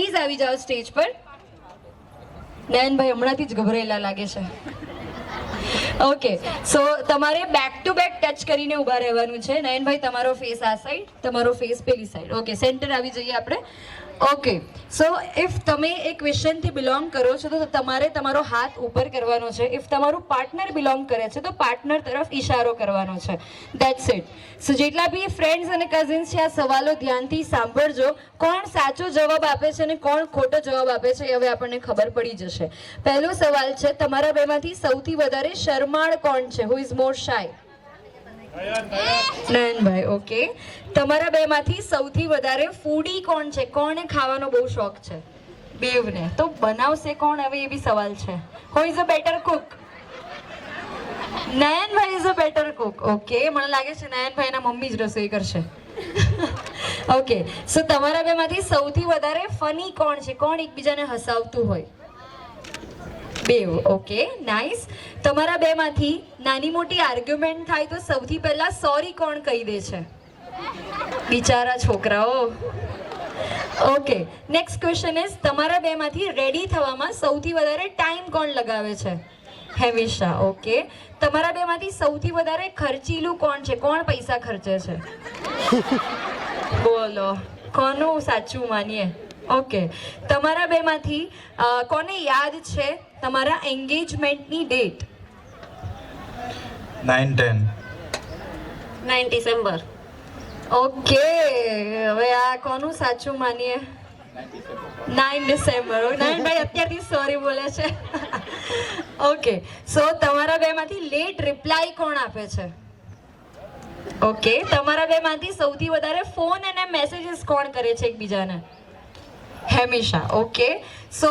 Please આવી જાઓ stage પર. નયનભાઈ હમણાંથી જ ગભરાયેલા લાગે છે. ઓકે, સો તમારે બેક ટુ બેક ટચ કરીને ઊભા રહેવાનું છે. નયનભાઈ તમારો ફેસ આ સાઈડ, તમારો ફેસ પેલી સાઈડ. ઓકે, સેન્ટર આવી જઈએ આપણે. ઓકે, સો ઇફ તમે એક ક્વેશ્ચનથી બિલોંગ કરો છો તો તમારે તમારો હાથ ઉપર કરવાનો છે. ઇફ તમારું પાર્ટનર બિલોંગ કરે છે તો પાર્ટનર તરફ ઈશારો કરવાનો છે. That's it. સો જેટલા બી ફ્રેન્ડ્સ અને કઝિન્સ છે આ સવાલો ધ્યાનથી સાંભળજો. કોણ સાચો જવાબ આપે છે અને કોણ ખોટો જવાબ આપે છે એ હવે આપણને ખબર પડી જશે. પહેલો સવાલ છે, તમારા બેમાંથી સૌથી વધારે શરમાળ કોણ છે? Who is more shy? Nayanbhai. Okay, તમારા બેમાંથી સૌથી વધારે ફૂડી કોણ છે? કોને ખાવાનો બહુ શોખ છે? બેવને. તો બનાવશે કોણ હવે એ બી સવાલ છે. Who is a better cook? Nayanbhai is a better cook. Okay, મને લાગે છે નયનભાઈના મમ્મી જ રસોઈ કરશે. ઓકે, સો તમારા બેમાંથી સૌથી વધારે ફની કોણ છે? કોણ એકબીજાને હસાવતું હોય? બેવ. Okay, nice. તમારા બેમાંથી નાની મોટી આર્ગ્યુમેન્ટ થાય તો સૌથી પહેલા સોરી કોણ કહી દે છે? બિચારા છોકરાઓ. ઓકે, નેક્સ્ટ ક્વેશ્ચન ઇઝ, તમારા બેમાંથી રેડી થવામાં સૌથી વધારે ટાઈમ કોણ લગાવે છે? હેમિશા. ઓકે, તમારા બેમાંથી સૌથી વધારે ખર્ચીલું કોણ છે? કોણ પૈસા ખર્ચે છે? બોલો, કોનું સાચું માનીએ? ઓકે, તમારા બેમાંથી કોને યાદ છે તમારા એન્ગેજમેન્ટની ડેટ? 9/10. 9 ડિસેમ્બર. ઓકે, હવે આ કોનું સાચું માનીએ? 9 ડિસેમ્બર. નયનભાઈ અત્યારથી સોરી બોલે છે. ઓકે, સો તમારા બેમાંથી લેટ રિપ્લાય કોણ આપે છે? ઓકે, તમારા બેમાંથી સૌથી વધારે ફોન અને મેસેજીસ કોણ કરે છે એકબીજાને? હેમિશા. ઓકે, સો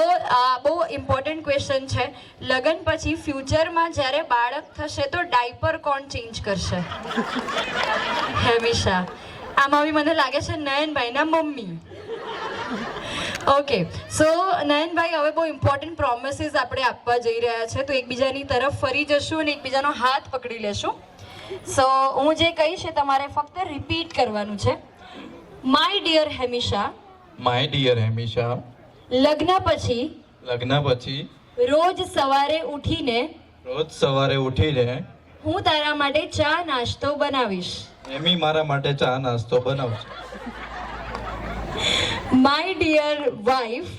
બહુ ઇમ્પોર્ટન્ટ ક્વેશ્ચન છે. લગ્ન પછી ફ્યુચરમાં જ્યારે બાળક થશે તો ડાયપર કોણ ચેન્જ કરશે? હેમિશા. આમાં બી મને લાગે છે નયનભાઈના મમ્મી. ઓકે, સો નયનભાઈ હવે બહુ ઇમ્પોર્ટન્ટ પ્રોમિસીસ આપણે આપવા જઈ રહ્યા છે, તો એકબીજાની તરફ ફરી જશું અને એકબીજાનો હાથ પકડી લેશું. સો હું જે કહીશ એ તમારે ફક્ત રિપીટ કરવાનું છે. My dear Hemisha. My dear Hemisha. લગ્ન પછી રોજ સવારે ઉઠીને હું તારા માટે ચા નાસ્તો બનાવીશ. એમી મારા માટે ચા નાસ્તો બનાવશે. My dear wife.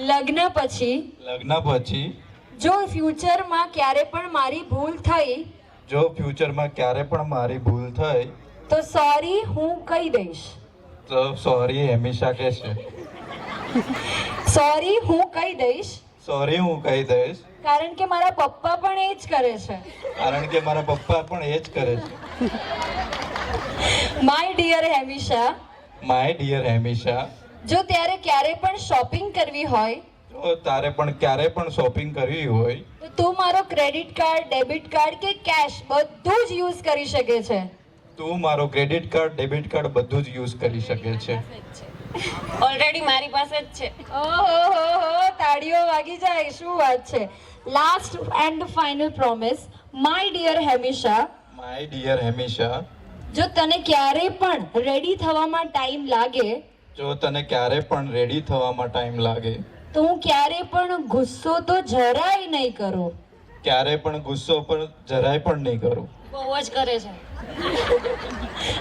લગ્ન પછી જો ફ્યુચરમાં ક્યારે પણ મારી ભૂલ થઈ તો સોરી હું કહી દઈશ. તો સોરી હેમિશા કહેશે. સોરી હું કહી દઈશ કારણ કે મારા પપ્પા પણ એ જ કરે છે. My dear Hemisha. જો ત્યારે ક્યારે પણ શોપિંગ કરવી હોય તો તું મારો ક્રેડિટ કાર્ડ, ડેબિટ કાર્ડ કે કેશ બધું જ યુઝ કરી શકે છે. તું મારો ક્રેડિટ કાર્ડ, ડેબિટ કાર્ડ બધું જ યુઝ કરી શકે છે. ઓલરેડી મારી પાસે જ છે. ઓહો, તાળીઓ વાગી જાય. શું વાત છે. Last and final promise. My dear Hemisha. જો તને ક્યારે પણ રેડી થવામાં ટાઈમ લાગે તો હું ક્યારે પણ ગુસ્સો તો જરાય નહીં કરું. બહુ જ કરે છે.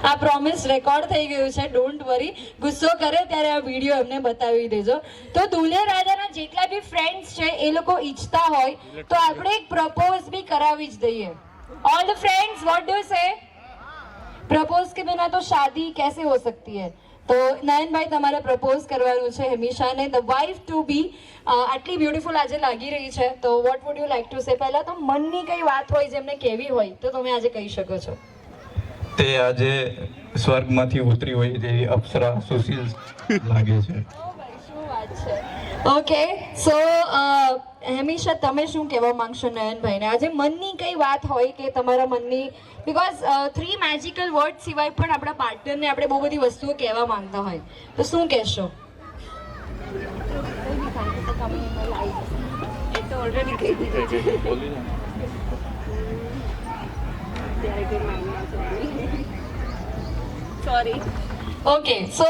આ પ્રોમિસ રેકોર્ડ થઈ ગયું છે. Don't worry. ગુસ્સો કરે ત્યારે આ વિડીયો એમને બતાવી દેજો. તો દુલ્હે રાજાના જેટલા બી ફ્રેન્ડ્સ છે એ લોકો ઈચ્છતા હોય તો આપણે એક પ્રપોઝ બી કરાવી જ દઈએ. All the friends, what do you से? प्रपोज के बिना तो शादी कैसे हो सकती है? તો નયનભાઈ તમારે પ્રપોઝ કરવાનું છે હેમિશાને, ધ વાઇફ ટુ બી. આટલી બ્યુટીફુલ આજે લાગી રહી છે, તો what would you like to say? પહેલા તો મનની કઈ વાત હોય જેમને કહેવી હોય તો તમે આજે કહી શકો છો. તે આજે સ્વર્ગમાંથી ઉતરી હોય જેવી અપ્સરા સુશીલ લાગે છે. શું વાત છે. ઓકે, સો હેમિશા તમે શું કહેવા માંગશો નયનભાઈને? આજે મનની કઈ વાત હોય કે તમારા મનની, બીકોઝ 3 મેજિકલ વર્ડ સિવાય પણ આપણા પાર્ટનરને આપણે બહુ બધી વસ્તુઓ કહેવા માંગતા હોય, તો શું કહેશો? એ તો ઓલરેડી કહી દીધું છે. સોરી. ઓકે, સો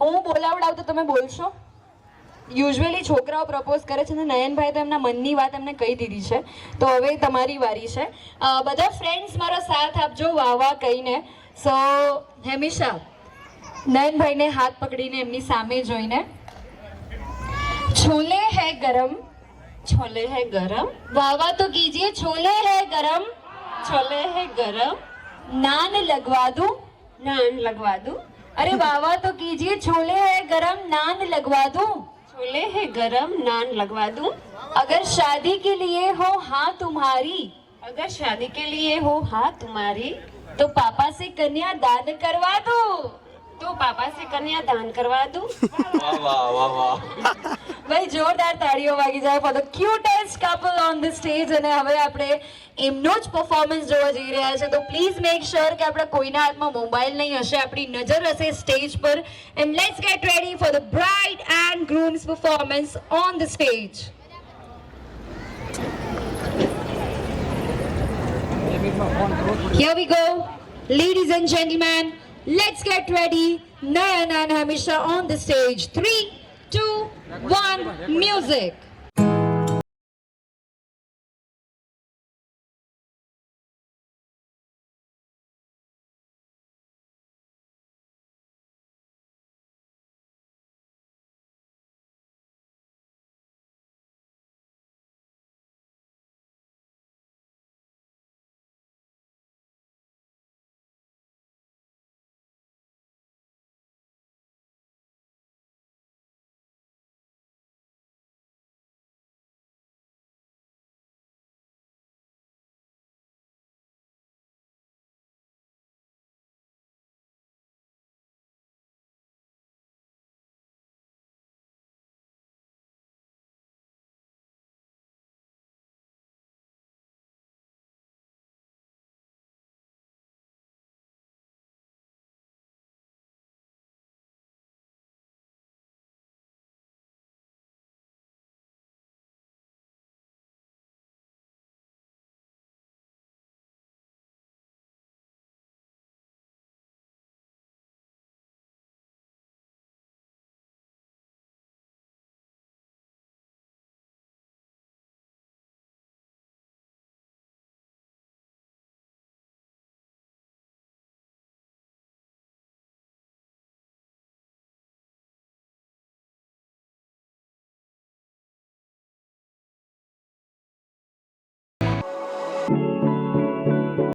હું બોલાવડાવ તો તમે બોલશો? યુઝ્યુઅલી છોકરાઓ પ્રપોઝ કરે છે ને નયનભાઈ તો એમના મનની વાત એમને કહી દીધી છે, તો હવે તમારી વારી છે. બધા ફ્રેન્ડ્સ મારો સાથ આપજો વાહ વાહ કહીને. સો હેમિશા, નયનભાઈને હાથ પકડીને એમની સામે જોઈને, છોલે હૈ ગરમ, छोले है गरम, वाह वाह तो कीजिए, छोले है गरम, छोले है गरम, नान लगवा दूं, नान लगवा दूं, अरे वाह वाह तो कीजिए, छोले है गरम, नान लगवा दूं, छोले है गरम, नान लगवा दूं, अगर शादी के लिए हो हाँ तुम्हारी, अगर शादी के लिए हो हाँ तुम्हारी, तो पापा से कन्या दान करवा दूं. तो पापा से कन्या दान करवा दूं. વાહ વાહ વાહ વાહ. ભાઈ જોરદાર તાળીઓ વાગી જાય for the cutest couple on the stage. અને હવે આપણે એમનો જ પરફોર્મન્સ જોવા જઈ રહ્યા છે, તો પ્લીઝ મેક શ્યોર કે આપણા કોઈના હાથમાં મોબાઈલ નહીં હશે, આપણી નજર હશે સ્ટેજ પર. And let's get ready for the bride and groom's performance on the stage. Here we go, ladies and gentlemen, let's get ready. Nayan and Hamisha on the stage. 3, 2, 1, music.